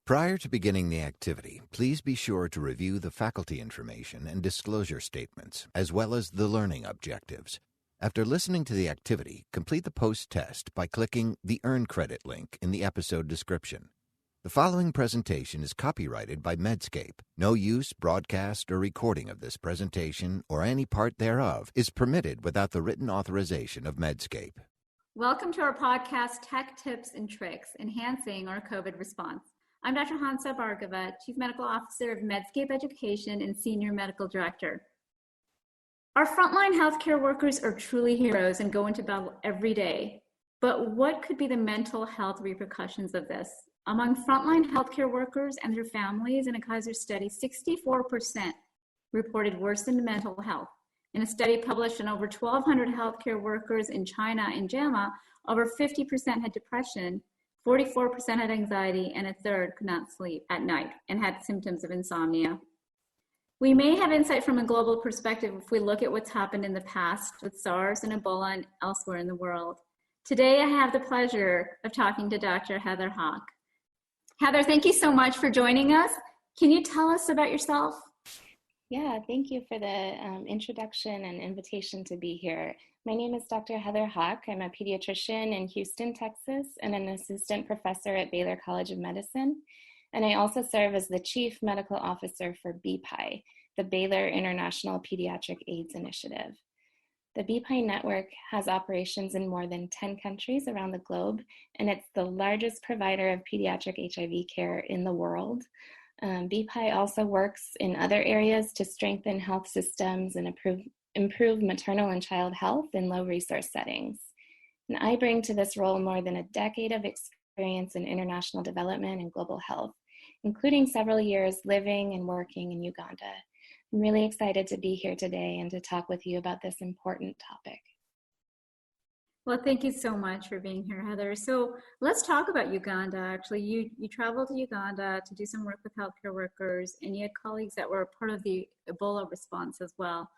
Prior to beginning the activity, please be sure to review the faculty information and disclosure statements, as well as the learning objectives. After listening to the activity, complete the post-test by clicking the Earn Credit link in the episode description. The following presentation is copyrighted by Medscape. No use, broadcast, or recording of this presentation or any part thereof is permitted without the written authorization of Medscape. Welcome to our podcast, Tech Tips and Tricks, Enhancing Our COVID Response. I'm Dr. Hansa Bhargava, Chief Medical Officer of Medscape Education and Senior Medical Director. Our frontline healthcare workers are truly heroes and go into battle every day. But what could be the mental health repercussions of this? Among frontline healthcare workers and their families in a Kaiser study, 64% reported worsened mental health. In a study published on over 1,200 healthcare workers in China and JAMA, over 50% had depression, 44% had anxiety, and a third could not sleep at night and had symptoms of insomnia. We may have insight from a global perspective if we look at what's happened in the past with SARS and Ebola and elsewhere in the world. Today, I have the pleasure of talking to Dr. Heather Hawk. Heather, thank you so much for joining us. Can you tell us about yourself? Yeah, thank you for the introduction and invitation to be here. My name is Dr. Heather Hawk. I'm a pediatrician in Houston, Texas, and an assistant professor at Baylor College of Medicine. And I also serve as the Chief Medical Officer for BPI, the Baylor International Pediatric AIDS Initiative. The BPI network has operations in more than 10 countries around the globe, and it's the largest provider of pediatric HIV care in the world. BPI also works in other areas to strengthen health systems and improve maternal and child health in low-resource settings. And I bring to this role more than a decade of experience in international development and global health, including several years living and working in Uganda. I'm really excited to be here today and to talk with you about this important topic. Well, thank you so much for being here, Heather. So let's talk about Uganda. Actually, you traveled to Uganda to do some work with healthcare workers, and you had colleagues that were part of the Ebola response as well.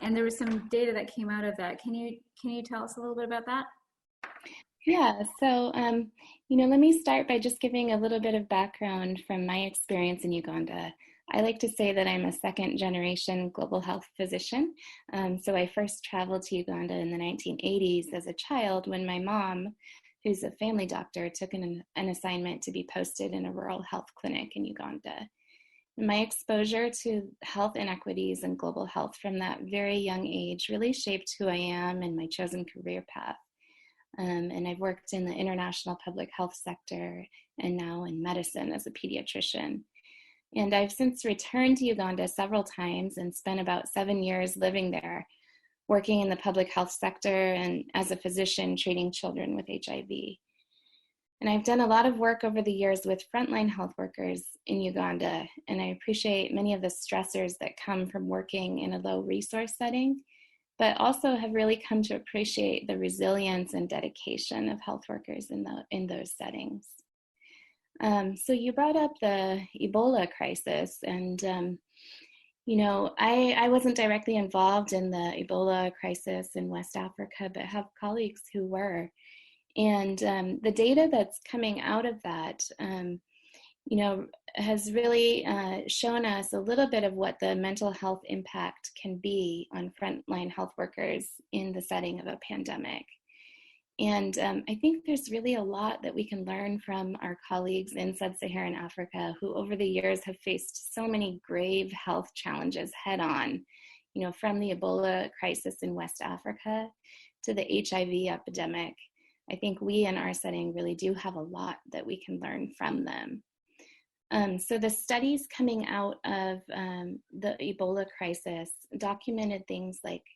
And there was some data that came out of that. Can you tell us a little bit about that? Yeah, so, let me start by just giving a little bit of background from my experience in Uganda. I like to say that I'm a second-generation global health physician. So I first traveled to Uganda in the 1980s as a child when my mom, who's a family doctor, took an assignment to be posted in a rural health clinic in Uganda. My exposure to health inequities and global health from that very young age really shaped who I am and my chosen career path. And I've worked in the international public health sector and now in medicine as a pediatrician. And I've since returned to Uganda several times and spent about 7 years living there, working in the public health sector and as a physician treating children with HIV. And I've done a lot of work over the years with frontline health workers in Uganda, and I appreciate many of the stressors that come from working in a low resource setting, but also have really come to appreciate the resilience and dedication of health workers in those settings. So you brought up the Ebola crisis, and I wasn't directly involved in the Ebola crisis in West Africa, but have colleagues who were. And the data that's coming out of that, has really shown us a little bit of what the mental health impact can be on frontline health workers in the setting of a pandemic. And I think there's really a lot that we can learn from our colleagues in sub-Saharan Africa who over the years have faced so many grave health challenges head on, from the Ebola crisis in West Africa to the HIV epidemic. I think we in our setting really do have a lot that we can learn from them. So the studies coming out of the Ebola crisis documented things like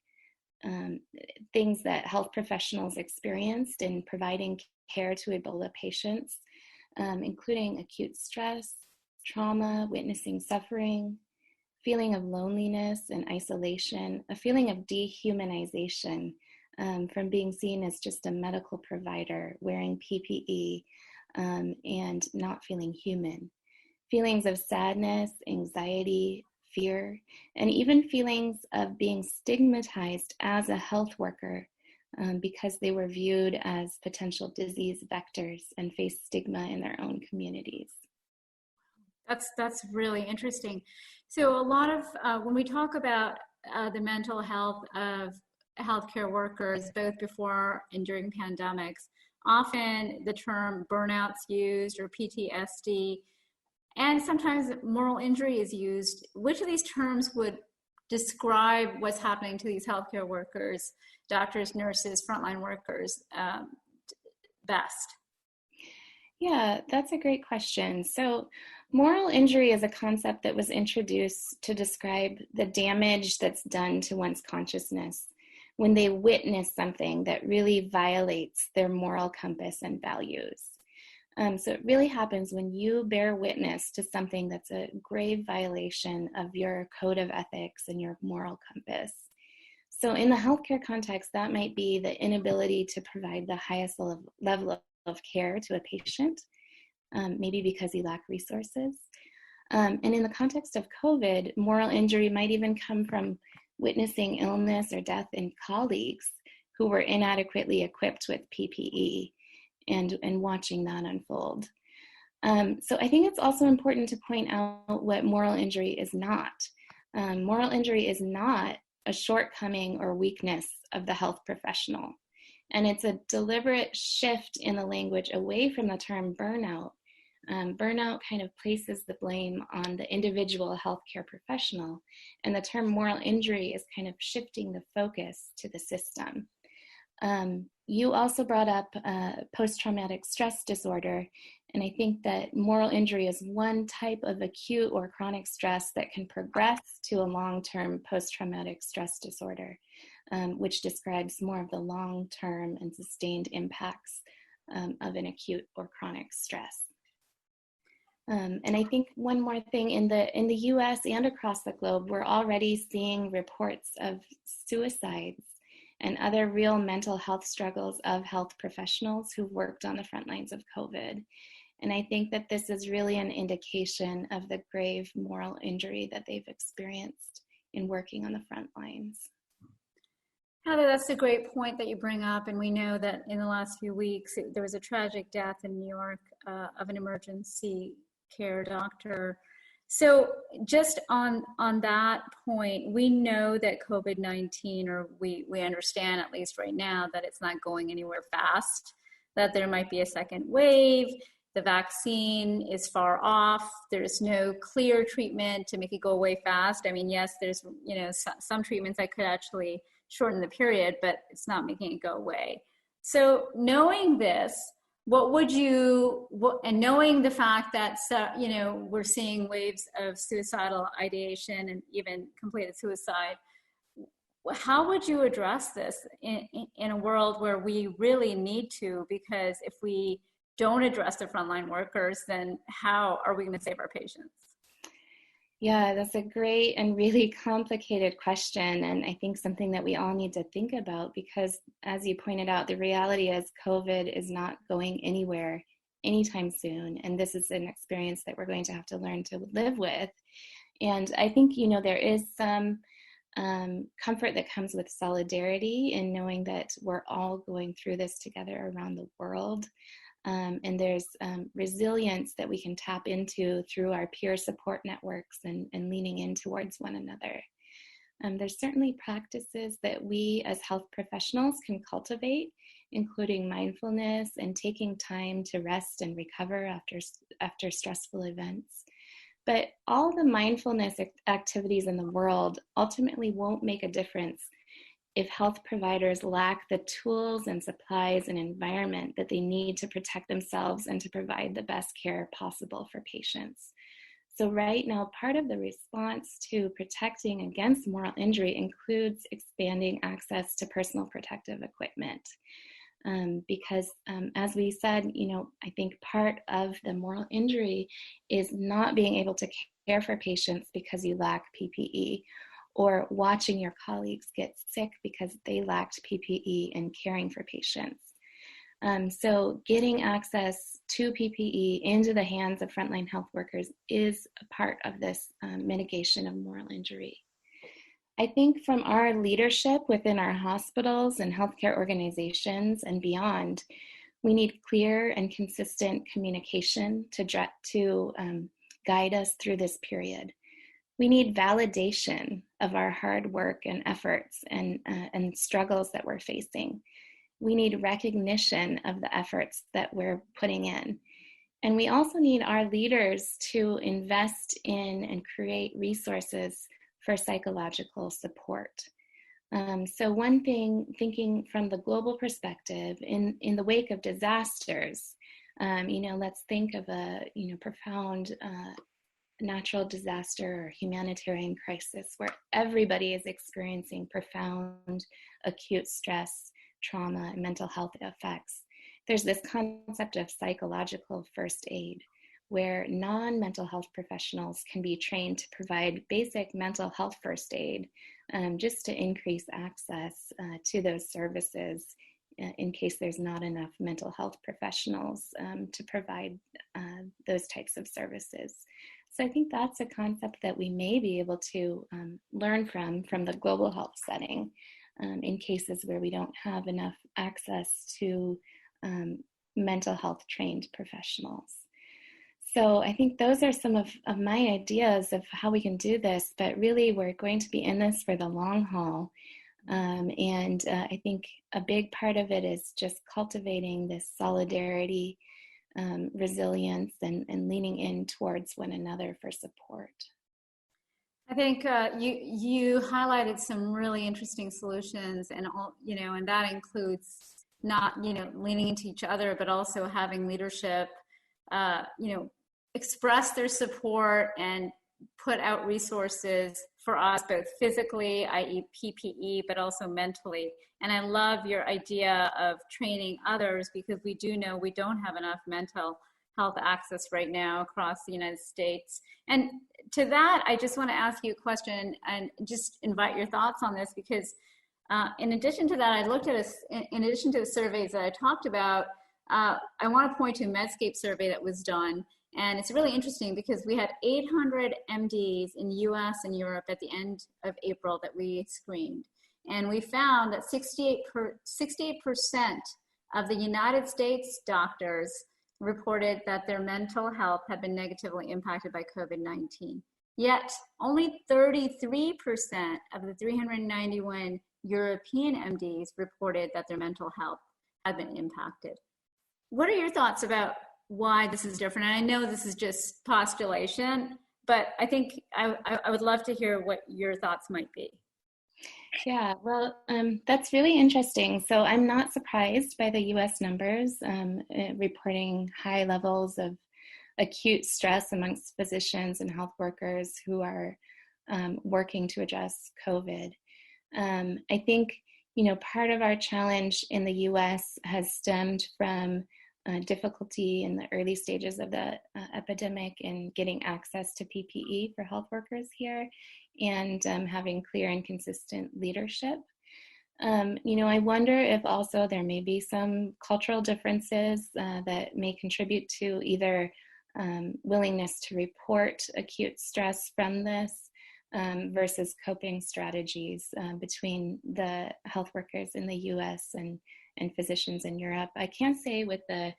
things that health professionals experienced in providing care to Ebola patients, including acute stress, trauma, witnessing suffering, feeling of loneliness and isolation, a feeling of dehumanization from being seen as just a medical provider wearing PPE and not feeling human, feelings of sadness, anxiety, fear, and even feelings of being stigmatized as a health worker because they were viewed as potential disease vectors and faced stigma in their own communities. That's really interesting. So a lot of when we talk about the mental health of healthcare workers, both before and during pandemics, often the term burnout's used or PTSD, and sometimes moral injury is used. Which of these terms would describe what's happening to these healthcare workers, doctors, nurses, frontline workers, best? Yeah, that's a great question. So, moral injury is a concept that was introduced to describe the damage that's done to one's consciousness when they witness something that really violates their moral compass and values. So, it really happens when you bear witness to something that's a grave violation of your code of ethics and your moral compass. So, in the healthcare context, that might be the inability to provide the highest level of care to a patient, maybe because you lack resources. And in the context of COVID, moral injury might even come from witnessing illness or death in colleagues who were inadequately equipped with PPE and watching that unfold. So I think it's also important to point out what moral injury is not. Moral injury is not a shortcoming or weakness of the health professional. And it's a deliberate shift in the language away from the term burnout. Burnout kind of places the blame on the individual healthcare professional, and the term moral injury is kind of shifting the focus to the system. You also brought up post-traumatic stress disorder, and I think that moral injury is one type of acute or chronic stress that can progress to a long-term post-traumatic stress disorder, which describes more of the long-term and sustained impacts of an acute or chronic stress. And I think one more thing, in the US and across the globe, we're already seeing reports of suicides and other real mental health struggles of health professionals who've worked on the front lines of COVID. And I think that this is really an indication of the grave moral injury that they've experienced in working on the front lines. Heather, that's a great point that you bring up. And we know that in the last few weeks, there was a tragic death in New York of an emergency care doctor. So just on that point, we know that COVID-19, or we understand at least right now, that it's not going anywhere fast, that there might be a second wave. The vaccine is far off. There's no clear treatment to make it go away fast. I mean, yes, there's some treatments that could actually shorten the period, but it's not making it go away. So knowing this, and knowing the fact that, we're seeing waves of suicidal ideation and even completed suicide, how would you address this in a world where we really need to? Because if we don't address the frontline workers, then how are we going to save our patients? Yeah, that's a great and really complicated question, and I think something that we all need to think about, because as you pointed out, the reality is COVID is not going anywhere anytime soon, and this is an experience that we're going to have to learn to live with. And I think, there is some comfort that comes with solidarity in knowing that we're all going through this together around the world. And there's resilience that we can tap into through our peer support networks and leaning in towards one another. There's certainly practices that we as health professionals can cultivate, including mindfulness and taking time to rest and recover after stressful events. But all the mindfulness activities in the world ultimately won't make a difference if health providers lack the tools and supplies and environment that they need to protect themselves and to provide the best care possible for patients. So right now, part of the response to protecting against moral injury includes expanding access to personal protective equipment. Because as we said, I think part of the moral injury is not being able to care for patients because you lack PPE, or watching your colleagues get sick because they lacked PPE and caring for patients. So getting access to PPE into the hands of frontline health workers is a part of this mitigation of moral injury. I think from our leadership within our hospitals and healthcare organizations and beyond, we need clear and consistent communication to guide us through this period. We need validation of our hard work and efforts and struggles that we're facing. We need recognition of the efforts that we're putting in. And we also need our leaders to invest in and create resources for psychological support. So one thing, thinking from the global perspective, in the wake of disasters, let's think of a profound natural disaster or humanitarian crisis where everybody is experiencing profound acute stress, trauma, and mental health effects. There's this concept of psychological first aid, where non-mental health professionals can be trained to provide basic mental health first aid, just to increase access to those services in case there's not enough mental health professionals to provide those types of services. So I think that's a concept that we may be able to learn from the global health setting in cases where we don't have enough access to mental health trained professionals. So I think those are some of my ideas of how we can do this, but really we're going to be in this for the long haul. And I think a big part of it is just cultivating this solidarity, resilience, and leaning in towards one another for support. I think you highlighted some really interesting solutions, and and that includes not leaning into each other, but also having leadership express their support and put out resources for us, both physically, i.e. PPE, but also mentally. And I love your idea of training others, because we do know we don't have enough mental health access right now across the United States. And to that, I just want to ask you a question and just invite your thoughts on this, because in addition to that, I looked at in addition to the surveys that I talked about, I want to point to a Medscape survey that was done. And it's really interesting because we had 800 MDs in the US and Europe at the end of April that we screened. And we found that 68% of the United States doctors reported that their mental health had been negatively impacted by COVID-19. Yet only 33% of the 391 European MDs reported that their mental health had been impacted. What are your thoughts about why this is different? And I know this is just postulation, but I think I would love to hear what your thoughts might be. Yeah, well, that's really interesting. So I'm not surprised by the US numbers reporting high levels of acute stress amongst physicians and health workers who are working to address COVID. I think, part of our challenge in the US has stemmed from difficulty in the early stages of the epidemic in getting access to PPE for health workers here, and having clear and consistent leadership. I wonder if also there may be some cultural differences that may contribute to either willingness to report acute stress from this versus coping strategies between the health workers in the US and physicians in Europe. I can say with the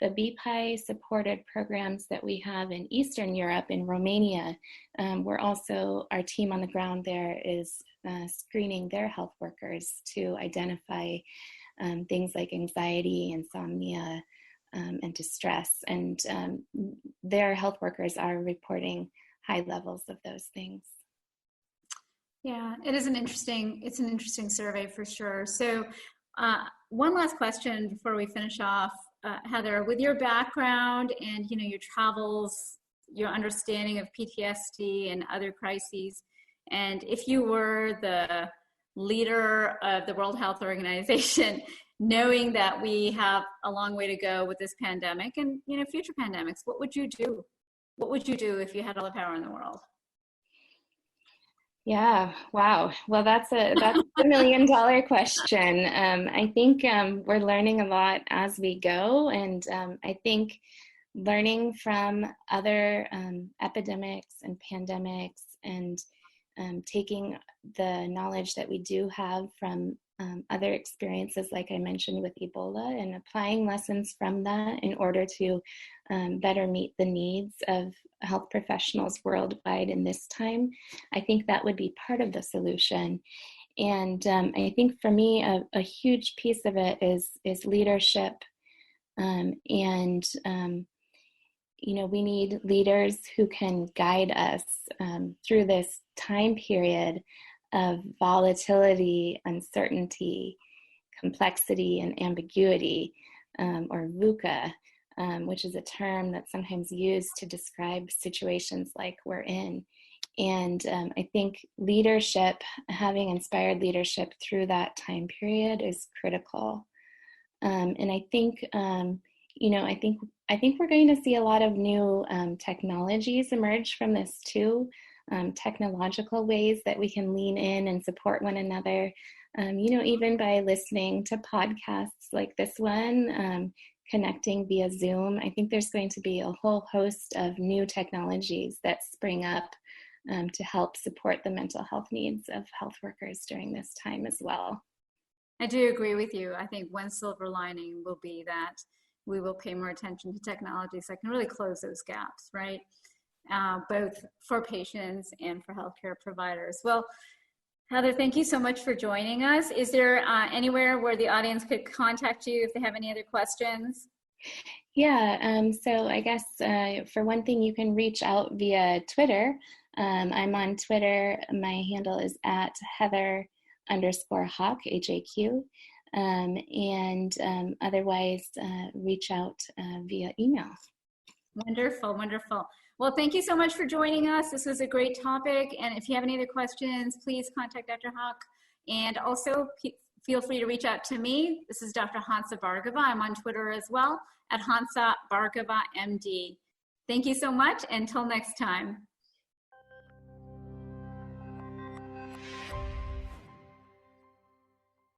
BPI supported programs that we have in Eastern Europe, in Romania, our team on the ground there is screening their health workers to identify things like anxiety, insomnia, and distress. And their health workers are reporting high levels of those things. Yeah, it's an interesting survey for sure. So one last question before we finish off, Heather, with your background and your travels, your understanding of PTSD and other crises, and if you were the leader of the World Health Organization, knowing that we have a long way to go with this pandemic and future pandemics, what would you do? What would you do if you had all the power in the world? Yeah, wow. Well, that's a $1 million question. I think we're learning a lot as we go, and I think learning from other epidemics and pandemics, and taking the knowledge that we do have from other experiences, like I mentioned with Ebola, and applying lessons from that in order to better meet the needs of health professionals worldwide in this time. I think that would be part of the solution. And I think for me, a huge piece of it is leadership. We need leaders who can guide us through this time period of volatility, uncertainty, complexity, and ambiguity, or VUCA, which is a term that's sometimes used to describe situations like we're in. And I think leadership, having inspired leadership through that time period, is critical. And I think, I think we're going to see a lot of new technologies emerge from this too. Technological ways that we can lean in and support one another, even by listening to podcasts like this one, connecting via Zoom. I think there's going to be a whole host of new technologies that spring up to help support the mental health needs of health workers during this time as well. I do agree with you. I think one silver lining will be that we will pay more attention to technologies that can really close those gaps, right? Both for patients and for healthcare providers. Well, Heather, thank you so much for joining us. Is there anywhere where the audience could contact you if they have any other questions? Yeah, so I guess for one thing, you can reach out via Twitter. I'm on Twitter. My handle is at Heather_Hawk, HAQ. Otherwise, reach out via email. Wonderful, wonderful. Well, thank you so much for joining us. This was a great topic. And if you have any other questions, please contact Dr. Hawk. And also feel free to reach out to me. This is Dr. Hansa Bhargava. I'm on Twitter as well at Hansa Bhargava MD. Thank you so much. Until next time.